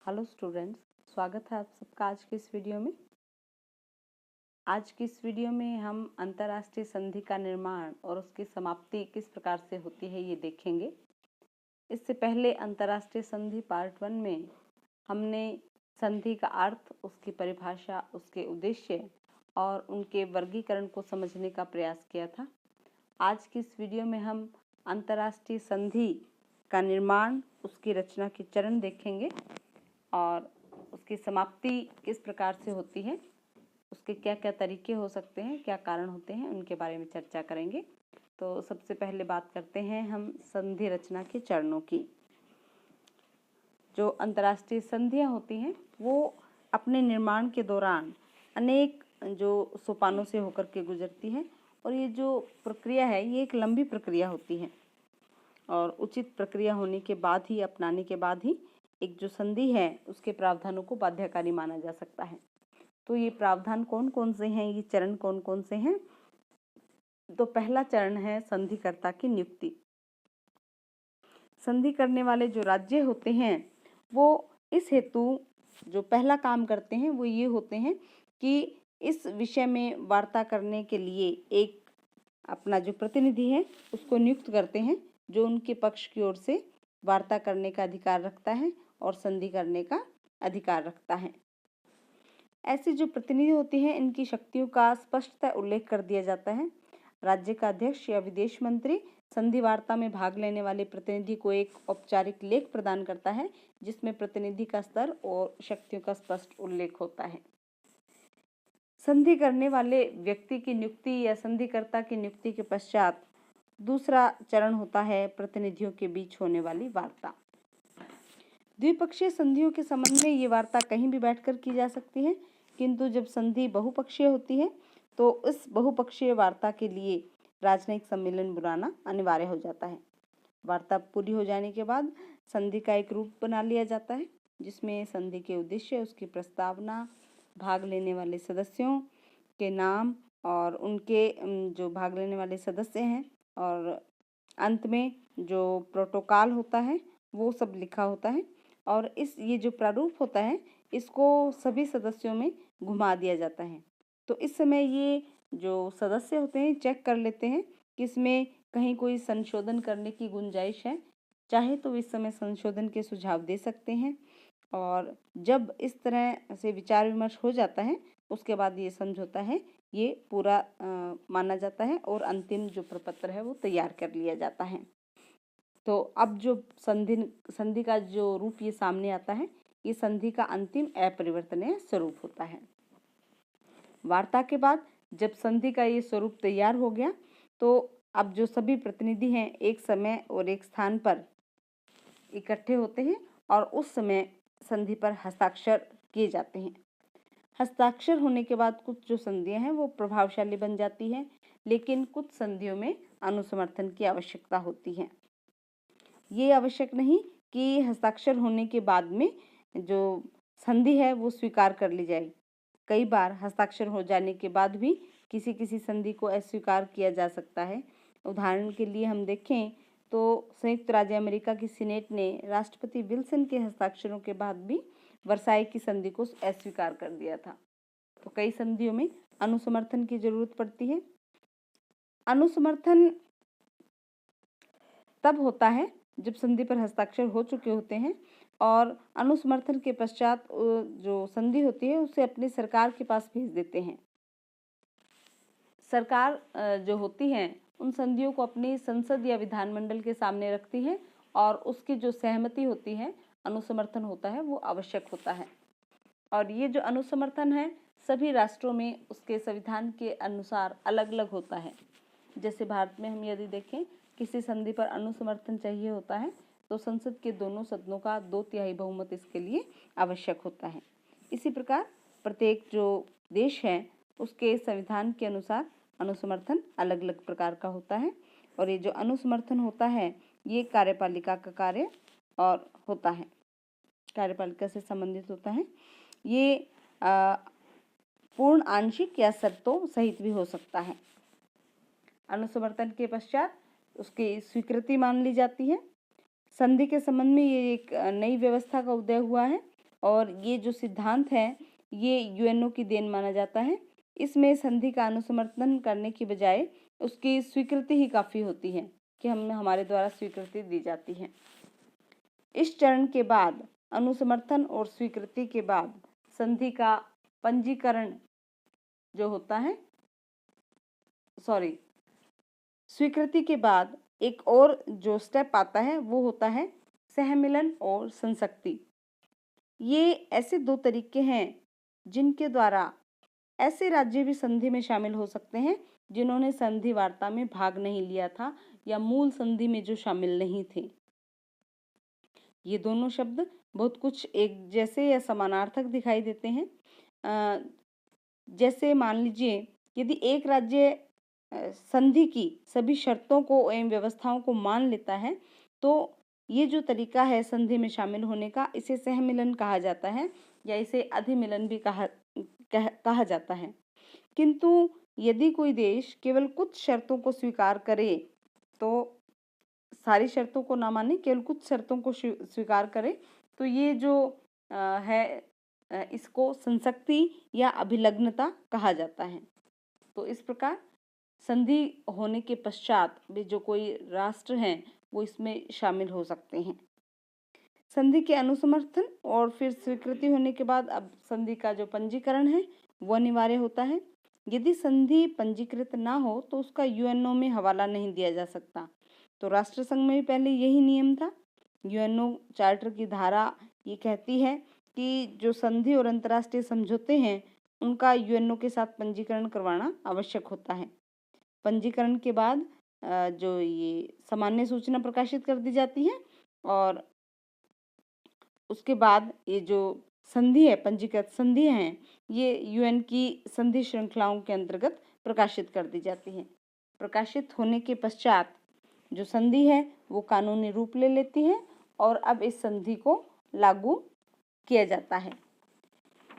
Hello students, स्वागत है आप सबका आज की इस वीडियो में। आज की इस वीडियो में हम अंतर्राष्ट्रीय संधि का निर्माण और उसकी समाप्ति किस प्रकार से होती है ये देखेंगे। इससे पहले अंतर्राष्ट्रीय संधि पार्ट 1 में हमने संधि का अर्थ, उसकी परिभाषा, उसके उद्देश्य और उनके वर्गीकरण को समझने का प्रयास किया था। आज की इस वीडियो में हम अंतर्राष्ट्रीय संधि का निर्माण, उसकी रचना के चरण देखेंगे और उसकी समाप्ति किस प्रकार से होती है, उसके क्या क्या तरीके हो सकते हैं, क्या कारण होते हैं, उनके बारे में चर्चा करेंगे। तो सबसे पहले बात करते हैं हम संधि रचना के चरणों की। जो अंतर्राष्ट्रीय संधियां होती हैं वो अपने निर्माण के दौरान अनेक जो सोपानों से होकर के गुजरती हैं और ये जो प्रक्रिया है ये एक लंबी प्रक्रिया होती है और उचित प्रक्रिया होने के बाद ही, अपनाने के बाद ही एक जो संधि है उसके प्रावधानों को बाध्यकारी माना जा सकता है। तो ये प्रावधान कौन कौन से हैं, ये चरण कौन कौन से हैं? तो पहला चरण है संधिकर्ता की नियुक्ति। संधि करने वाले जो राज्य होते हैं वो इस हेतु जो पहला काम करते हैं वो ये होते हैं कि इस विषय में वार्ता करने के लिए एक अपना जो प्रतिनिधि है उसको नियुक्त करते हैं, जो उनके पक्ष की ओर से वार्ता करने का अधिकार रखता है और संधि करने का अधिकार रखता है। ऐसे जो प्रतिनिधि होते हैं इनकी शक्तियों का स्पष्टतः उल्लेख कर दिया जाता है। राज्य का अध्यक्ष या विदेश मंत्री संधि वार्ता में भाग लेने वाले प्रतिनिधि को एक औपचारिक लेख प्रदान करता है जिसमें प्रतिनिधि का स्तर और शक्तियों का स्पष्ट उल्लेख होता है। संधि करने वाले व्यक्ति की नियुक्ति या संधिकर्ता की नियुक्ति के पश्चात दूसरा चरण होता है प्रतिनिधियों के बीच होने वाली वार्ता। द्विपक्षीय संधियों के संबंध में ये वार्ता कहीं भी बैठकर की जा सकती है, किंतु जब संधि बहुपक्षीय होती है तो इस बहुपक्षीय वार्ता के लिए राजनयिक सम्मेलन बुलाना अनिवार्य हो जाता है। वार्ता पूरी हो जाने के बाद संधि का एक रूप बना लिया जाता है जिसमें संधि के उद्देश्य, उसकी प्रस्तावना, भाग लेने वाले सदस्यों के नाम और उनके जो भाग लेने वाले सदस्य हैं और अंत में जो प्रोटोकॉल होता है वो सब लिखा होता है। और ये जो प्रारूप होता है इसको सभी सदस्यों में घुमा दिया जाता है। तो इस समय ये जो सदस्य होते हैं चेक कर लेते हैं कि इसमें कहीं कोई संशोधन करने की गुंजाइश है, चाहे तो इस समय संशोधन के सुझाव दे सकते हैं। और जब इस तरह से विचार विमर्श हो जाता है उसके बाद ये समझौता है ये पूरा माना जाता है और अंतिम जो प्रपत्र है वो तैयार कर लिया जाता है। तो अब जो संधि का जो रूप ये सामने आता है, ये संधि का अंतिम अपरिवर्तनीय स्वरूप होता है। वार्ता के बाद जब संधि का ये स्वरूप तैयार हो गया तो अब जो सभी प्रतिनिधि हैं एक समय और एक स्थान पर इकट्ठे होते हैं और उस समय संधि पर हस्ताक्षर किए जाते हैं। हस्ताक्षर होने के बाद कुछ जो संधियां हैं वो प्रभावशाली बन जाती हैं, लेकिन कुछ संधियों में अनुसमर्थन की आवश्यकता होती है। ये आवश्यक नहीं कि हस्ताक्षर होने के बाद में जो संधि है वो स्वीकार कर ली जाए। कई बार हस्ताक्षर हो जाने के बाद भी किसी किसी संधि को अस्वीकार किया जा सकता है। उदाहरण के लिए हम देखें तो संयुक्त राज्य अमेरिका की सीनेट ने राष्ट्रपति विल्सन के हस्ताक्षरों के बाद भी वर्साई की संधि को अस्वीकार कर दिया था। तो कई संधियों में अनुसमर्थन की जरूरत पड़ती है। अनुसमर्थन तब होता है जब संधि पर हस्ताक्षर हो चुके होते हैं और अनुसमर्थन के पश्चात जो संधि होती है उसे अपनी सरकार के पास भेज देते हैं। सरकार जो होती है उन संधियों को अपनी संसद या विधानमंडल के सामने रखती है और उसकी जो सहमति होती है, अनुसमर्थन होता है, वो आवश्यक होता है। और ये जो अनुसमर्थन है सभी राष्ट्रों में उसके संविधान के अनुसार अलग अलग होता है। जैसे भारत में हम यदि देखें किसी संधि पर अनुसमर्थन चाहिए होता है तो संसद के दोनों सदनों का 2/3 बहुमत इसके लिए आवश्यक होता है। इसी प्रकार प्रत्येक जो देश है उसके संविधान के अनुसार अनुसमर्थन अलग अलग प्रकार का होता है और ये जो अनुसमर्थन होता है ये कार्यपालिका का कार्य और होता है, कार्यपालिका से संबंधित होता है। ये पूर्ण, आंशिक या शर्तों सहित भी हो सकता है। अनुसमर्थन के पश्चात उसकी स्वीकृति मान ली जाती है। संधि के संबंध में ये एक नई व्यवस्था का उदय हुआ है और ये जो सिद्धांत है ये यूएनओ की देन माना जाता है। इसमें संधि का अनुसमर्थन करने की बजाय उसकी स्वीकृति ही काफ़ी होती है कि हमारे द्वारा स्वीकृति दी जाती है। इस चरण के बाद अनुसमर्थन और स्वीकृति के बाद संधि का पंजीकरण जो होता है, स्वीकृति के बाद एक और जो स्टेप आता है वो होता है सहमिलन और संसक्ति। ये ऐसे दो तरीके हैं जिनके द्वारा ऐसे राज्य भी संधि में शामिल हो सकते हैं जिन्होंने संधि वार्ता में भाग नहीं लिया था या मूल संधि में जो शामिल नहीं थे। ये दोनों शब्द बहुत कुछ एक जैसे या समानार्थक दिखाई देते हैं। जैसे मान लीजिए यदि एक राज्य संधि की सभी शर्तों को एवं व्यवस्थाओं को मान लेता है तो ये जो तरीका है संधि में शामिल होने का, इसे सहमिलन कहा जाता है या इसे अधिमिलन भी कहा जाता है। किंतु यदि कोई देश केवल कुछ शर्तों को स्वीकार करे, तो सारी शर्तों को ना माने, केवल कुछ शर्तों को स्वीकार करे, तो ये जो इसको संसक्ति या अभिलग्नता कहा जाता है। तो इस प्रकार संधि होने के पश्चात भी जो कोई राष्ट्र हैं वो इसमें शामिल हो सकते हैं। संधि के अनुसमर्थन और फिर स्वीकृति होने के बाद अब संधि का जो पंजीकरण है वो अनिवार्य होता है। यदि संधि पंजीकृत ना हो तो उसका यूएनओ में हवाला नहीं दिया जा सकता। तो राष्ट्र संघ में भी पहले यही नियम था। यूएनओ चार्टर की धारा ये कहती है कि जो संधि और अंतर्राष्ट्रीय समझौते हैं उनका यूएनओ के साथ पंजीकरण करवाना आवश्यक होता है। पंजीकरण के बाद जो ये सामान्य सूचना प्रकाशित कर दी जाती है और उसके बाद ये जो संधि है, पंजीकृत संधि हैं, ये यूएन की संधि श्रृंखलाओं के अंतर्गत प्रकाशित कर दी जाती है। प्रकाशित होने के पश्चात जो संधि है वो कानूनी रूप ले लेती है और अब इस संधि को लागू किया जाता है।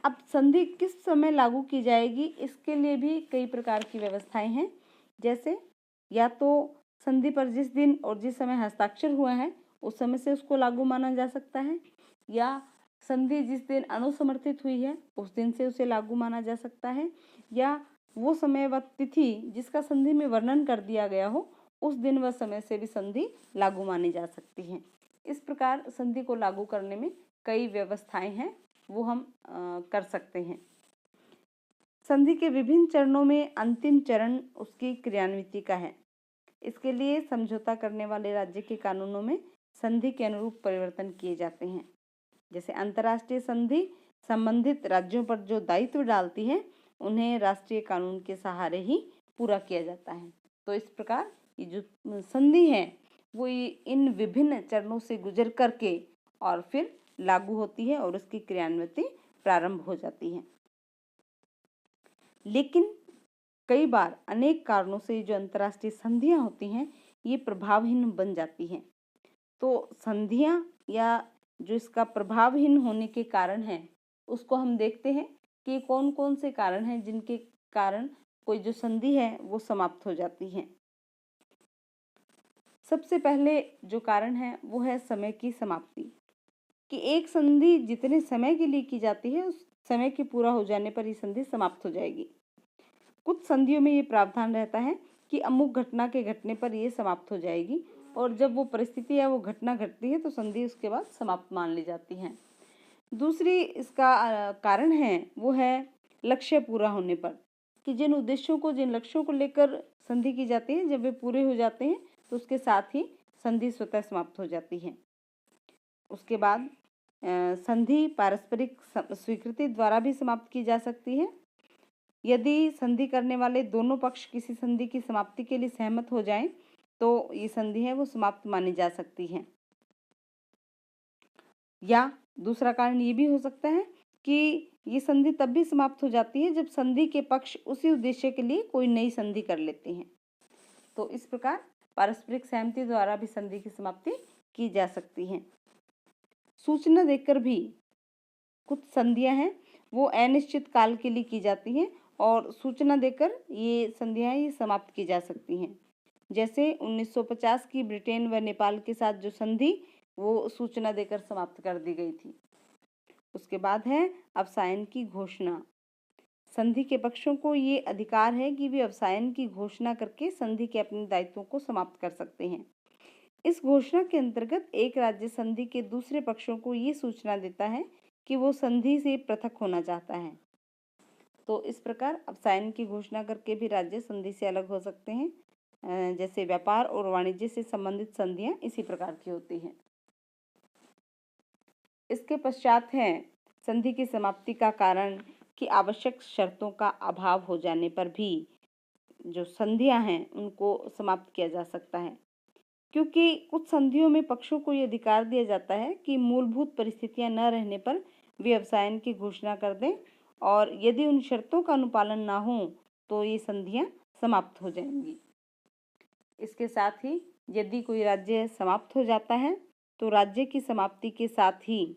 अब संधि किस समय लागू की जाएगी, इसके लिए भी कई प्रकार की व्यवस्थाएं हैं। जैसे या तो संधि पर जिस दिन और जिस समय हस्ताक्षर हुआ है उस समय से उसको लागू माना जा सकता है, या संधि जिस दिन अनुसमर्थित हुई है उस दिन से उसे लागू माना जा सकता है, या वो समय व तिथि जिसका संधि में वर्णन कर दिया गया हो उस दिन व समय से भी संधि लागू मानी जा सकती है। इस प्रकार संधि को लागू करने में कई व्यवस्थाएं हैं, वो हम कर सकते हैं। संधि के विभिन्न चरणों में अंतिम चरण उसकी क्रियान्विति का है। इसके लिए समझौता करने वाले राज्य के कानूनों में संधि के अनुरूप परिवर्तन किए जाते हैं। जैसे अंतर्राष्ट्रीय संधि संबंधित राज्यों पर जो दायित्व डालती है उन्हें राष्ट्रीय कानून के सहारे ही पूरा किया जाता है। तो इस प्रकार ये जो संधि है वो इन विभिन्न चरणों से गुजर करके और फिर लागू होती है और उसकी क्रियान्विति प्रारंभ हो जाती है। लेकिन कई बार अनेक कारणों से जो अंतर्राष्ट्रीय संधियां होती हैं ये प्रभावहीन बन जाती हैं। तो संधियां या जो इसका प्रभावहीन होने के कारण हैं उसको हम देखते हैं कि कौन कौन से कारण हैं जिनके कारण कोई जो संधि है वो समाप्त हो जाती है। सबसे पहले जो कारण है वो है समय की समाप्ति, कि एक संधि जितने समय के लिए की जाती है उस समय के पूरा हो जाने पर ये संधि समाप्त हो जाएगी। कुछ संधियों में ये प्रावधान रहता है कि अमुक घटना के घटने पर ये समाप्त हो जाएगी और जब वो परिस्थिति या वो घटना घटती है तो संधि उसके बाद समाप्त मान ली जाती है। दूसरी इसका कारण है वो है लक्ष्य पूरा होने पर, कि जिन उद्देश्यों को, जिन लक्ष्यों को लेकर संधि की जाती है जब वे पूरे हो जाते हैं तो उसके साथ ही संधि स्वतः समाप्त हो जाती है। उसके बाद संधि पारस्परिक स्वीकृति द्वारा भी समाप्त की जा सकती है। यदि संधि करने वाले दोनों पक्ष किसी संधि की समाप्ति के लिए सहमत हो जाएं तो ये संधि है वो समाप्त मानी जा सकती है। या दूसरा कारण ये भी हो सकता है कि ये संधि तब भी समाप्त हो जाती है जब संधि के पक्ष उसी उद्देश्य के लिए कोई नई संधि कर लेते हैं। तो इस प्रकार पारस्परिक सहमति द्वारा भी संधि की समाप्ति की जा सकती है। सूचना देकर भी कुछ संधियां हैं वो अनिश्चित काल के लिए की जाती हैं और सूचना देकर ये संधियां ये समाप्त की जा सकती हैं। जैसे 1950 की ब्रिटेन व नेपाल के साथ जो संधि वो सूचना देकर समाप्त कर दी गई थी। उसके बाद है अवसायन की घोषणा। संधि के पक्षों को ये अधिकार है कि वे अवसायन की घोषणा करके संधि के अपने दायित्वों को समाप्त कर सकते हैं। इस घोषणा के अंतर्गत एक राज्य संधि के दूसरे पक्षों को ये सूचना देता है कि वो संधि से पृथक होना चाहता है। तो इस प्रकार अवसायन की घोषणा करके भी राज्य संधि से अलग हो सकते हैं। जैसे व्यापार और वाणिज्य से संबंधित संधियां इसी प्रकार की होती हैं। इसके पश्चात है संधि की समाप्ति का कारण कि आवश्यक शर्तों का अभाव हो जाने पर भी जो संधियां हैं उनको समाप्त किया जा सकता है, क्योंकि कुछ संधियों में पक्षों को यह अधिकार दिया जाता है कि मूलभूत परिस्थितियां न रहने पर वे अवसायन की घोषणा कर दें, और यदि उन शर्तों का अनुपालन ना हो तो ये संधियां समाप्त हो जाएंगी। इसके साथ ही यदि कोई राज्य समाप्त हो जाता है तो राज्य की समाप्ति के साथ ही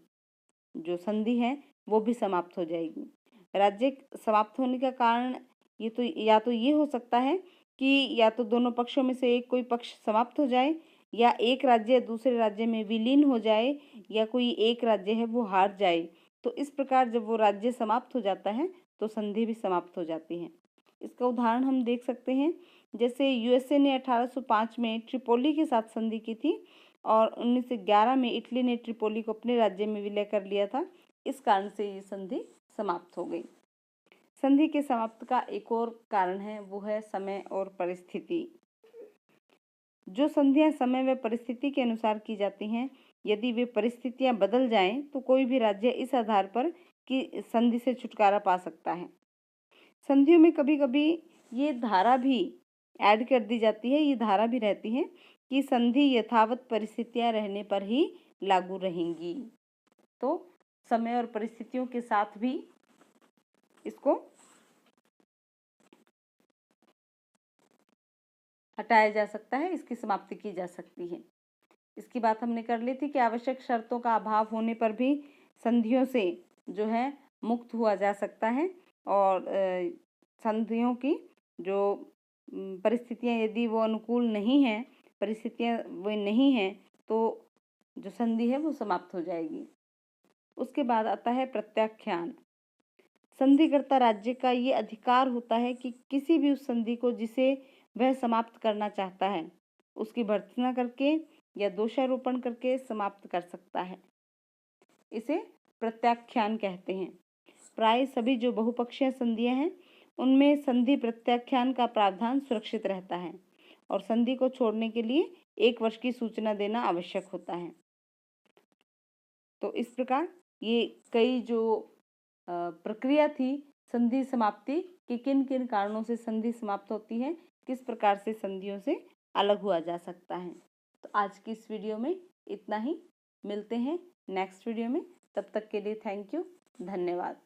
जो संधि है वो भी समाप्त हो जाएगी। राज्य समाप्त होने का कारण ये हो सकता है कि या तो दोनों पक्षों में से एक कोई पक्ष समाप्त हो जाए, या एक राज्य दूसरे राज्य में विलीन हो जाए, या कोई एक राज्य है वो हार जाए। तो इस प्रकार जब वो राज्य समाप्त हो जाता है तो संधि भी समाप्त हो जाती है। इसका उदाहरण हम देख सकते हैं, जैसे यूएसए ने 1805 में ट्रिपोली के साथ संधि की थी और 1911 में इटली ने ट्रिपोली को अपने राज्य में विलय कर लिया था। इस कारण से ये संधि समाप्त हो गई। संधि के समाप्त का एक और कारण है, वो है समय और परिस्थिति। जो संधियां समय व परिस्थिति के अनुसार की जाती हैं, यदि वे परिस्थितियां बदल जाएं तो कोई भी राज्य इस आधार पर कि संधि से छुटकारा पा सकता है। संधियों में कभी कभी ये धारा भी ऐड कर दी जाती है, ये धारा भी रहती है कि संधि यथावत परिस्थितियां रहने पर ही लागू रहेंगी। तो समय और परिस्थितियों के साथ भी इसको हटाया जा सकता है, इसकी समाप्ति की जा सकती है। इसकी बात हमने कर ली थी कि आवश्यक शर्तों का अभाव होने पर भी संधियों से जो है मुक्त हुआ जा सकता है, और संधियों की जो परिस्थितियां यदि वो अनुकूल नहीं हैं, परिस्थितियां वो नहीं हैं, तो जो संधि है वो समाप्त हो जाएगी। उसके बाद आता है प्रत्याख्यान। संधिकर्ता राज्य का ये अधिकार होता है कि किसी भी उस संधि को जिसे वह समाप्त करना चाहता है उसकी भर्त्सना करके या दोषारोपण करके समाप्त कर सकता है। इसे प्रत्याख्यान कहते हैं। प्राय सभी जो बहुपक्षीय संधियां हैं उनमें संधि प्रत्याख्यान का प्रावधान सुरक्षित रहता है, और संधि को छोड़ने के लिए 1 वर्ष की सूचना देना आवश्यक होता है। तो इस प्रकार ये कई जो प्रक्रिया थी संधि समाप्ति कि किन किन कारणों से संधि समाप्त होती है, किस प्रकार से संधियों से अलग हुआ जा सकता है। तो आज की इस वीडियो में इतना ही। मिलते हैं नेक्स्ट वीडियो में। तब तक के लिए थैंक यू, धन्यवाद।